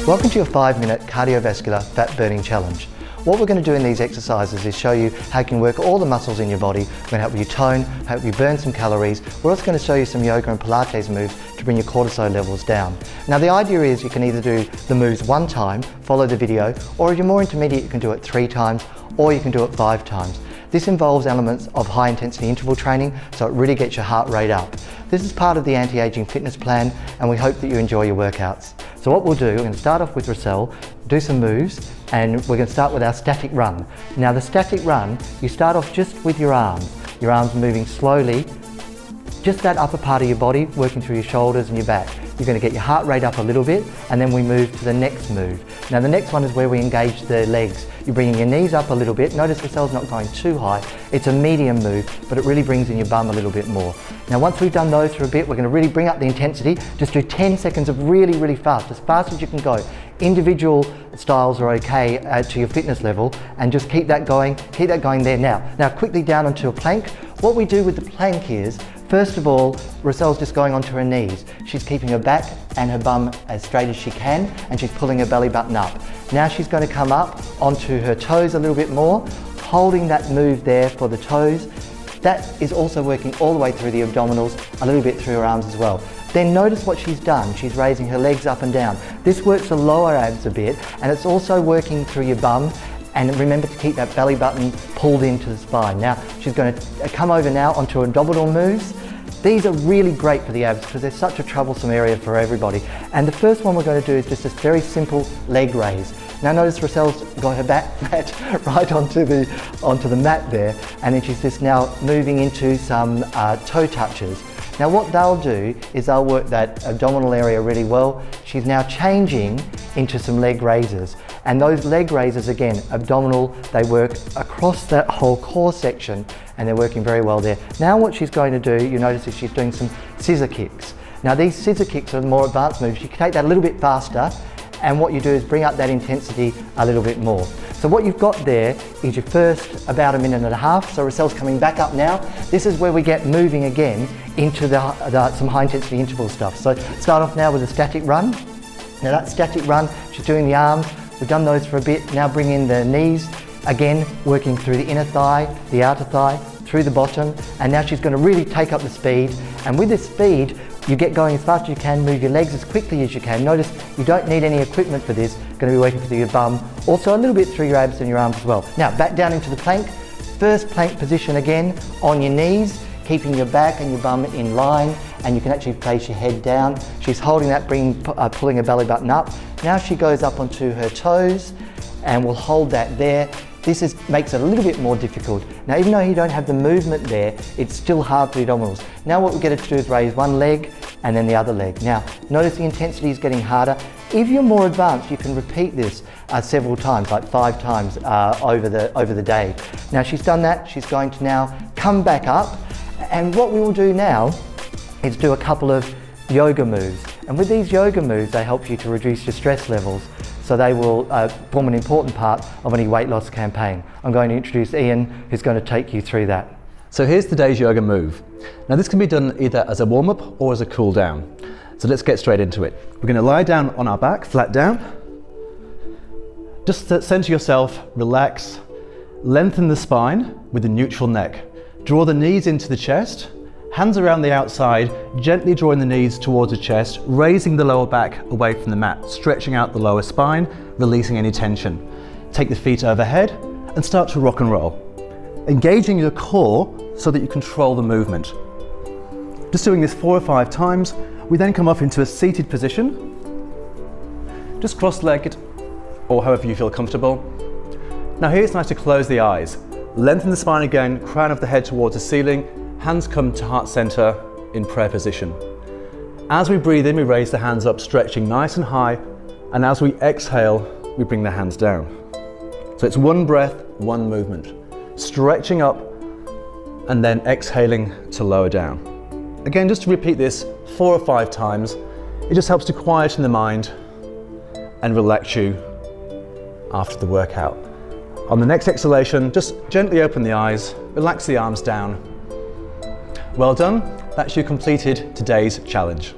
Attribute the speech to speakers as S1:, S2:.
S1: Welcome to your 5-minute cardiovascular fat burning challenge. What we're going to do in these exercises is show you how you can work all the muscles in your body. We're going to help you tone, help you burn some calories. We're also going to show you some yoga and Pilates moves to bring your cortisol levels down. Now the idea is you can either do the moves 1 time, follow the video, or if you're more intermediate you can do it 3 times, or you can do it 5 times. This involves elements of high intensity interval training, so it really gets your heart rate up. This is part of the anti-aging fitness plan, and we hope that you enjoy your workouts. So what we'll do, we're going to start off with Rochelle, do some moves, and we're going to start with our static run. Now the static run, you start off just with your arms moving slowly, just that upper part of your body, working through your shoulders and your back. You're going to get your heart rate up a little bit, and then we move to the next move. Now the next one is where we engage the legs. You're bringing your knees up a little bit. Notice Rochelle's not going too high. It's a medium move, but it really brings in your bum a little bit more. Now once we've done those for a bit, we're going to really bring up the intensity. Just do 10 seconds of really fast as you can go. Individual styles are okay to your fitness level, and just keep that going there now. Now quickly down onto a plank. What we do with the plank is, first of all, Rochelle's just going onto her knees. She's keeping her back and her bum as straight as she can, and she's pulling her belly button up. Now she's going to come up onto her toes a little bit more, holding that move there for the toes. That is also working all the way through the abdominals, a little bit through her arms as well. Then notice what she's done. She's raising her legs up and down. This works the lower abs a bit, and it's also working through your bum. And remember to keep that belly button pulled into the spine. Now she's going to come over now onto abdominal moves. These are really great for the abs because they're such a troublesome area for everybody. And the first one we're going to do is just this very simple leg raise. Now notice Rochelle's got her back mat right onto the mat there, and then she's just now moving into some toe touches. Now what they'll do is they'll work that abdominal area really well. She's now changing into some leg raises. And those leg raises, again, abdominal, they work across that whole core section, and they're working very well there. Now what she's going to do, you notice is she's doing some scissor kicks. Now these scissor kicks are more advanced moves. You can take that a little bit faster, and what you do is bring up that intensity a little bit more. So what you've got there is your first about 1.5 minutes. So Rochelle's coming back up now. This is where we get moving again into some high intensity interval stuff. So start off now with a static run. Now that static run, she's doing the arms. We've done those for a bit. Now bring in the knees, again working through the inner thigh, the outer thigh, through the bottom, and now she's going to really take up the speed. And with this speed, you get going as fast as you can, move your legs as quickly as you can. Notice you don't need any equipment for this. Going to be working through your bum, also a little bit through your abs and your arms as well. Now back down into the plank. First plank position again, on your knees, keeping your back and your bum in line, and you can actually place your head down. She's holding that, pulling her belly button up. Now she goes up onto her toes, and we'll hold that there. This makes it a little bit more difficult. Now even though you don't have the movement there, it's still hard for the abdominals. Now what we get her to do is raise one leg and then the other leg. Now notice the intensity is getting harder. If you're more advanced, you can repeat this several times, like 5 times over the day. Now she's done that, she's going to now come back up, and what we will do now is do a couple of yoga moves. And with these yoga moves, they help you to reduce your stress levels. So they will form an important part of any weight loss campaign. I'm going to introduce Ian, who's going to take you through that.
S2: So here's today's yoga move. Now this can be done either as a warm-up or as a cool down. So let's get straight into it. We're going to lie down on our back, flat down. Just center yourself, relax, lengthen the spine with a neutral neck. Draw the knees into the chest, hands around the outside, gently drawing the knees towards the chest, raising the lower back away from the mat, stretching out the lower spine, releasing any tension. Take the feet overhead and start to rock and roll. Engaging your core so that you control the movement. Just doing this 4 or 5 times. We then come up into a seated position, just cross-legged or however you feel comfortable. Now here it's nice to close the eyes. Lengthen the spine again, crown of the head towards the ceiling, hands come to heart center in prayer position. As we breathe in, we raise the hands up, stretching nice and high, and as we exhale, we bring the hands down. So it's one breath, one movement. Stretching up and then exhaling to lower down. Again, just to repeat this 4 or 5 times, it just helps to quieten the mind and relax you after the workout. On the next exhalation, just gently open the eyes, relax the arms down. Well done, that's you completed today's challenge.